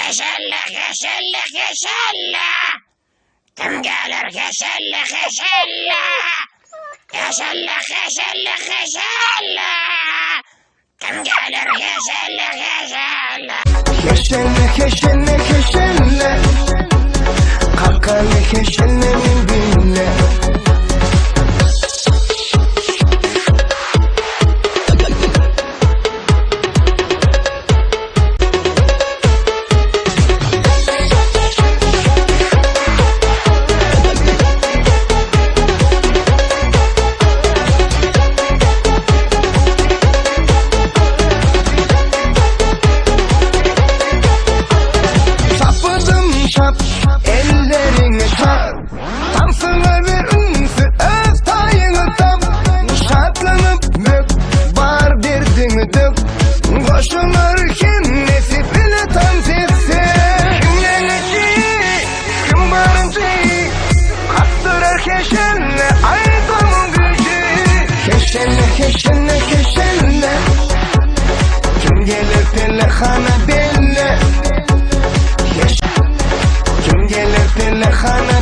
keşelle keşelle keşelle. Kim gelir keşelle keşelle. Keşelle keşelle keşelle. Kim gelir keşelle keşelle. Keşelle keşelle keşelle. Kalkanı keşellenin dinle. Çap, ellerini çap, dansına bir ünsür, öz tayını tap. Şartlanıp mök, var derdini dök. Koşulurken nesibini tam sesi. Kimleneci, kim barınca, kaptırar keşenle, aydanın gücü. Keşenle, keşenle, keşenle. Kim gelir telefona belli. Kim gelir telefona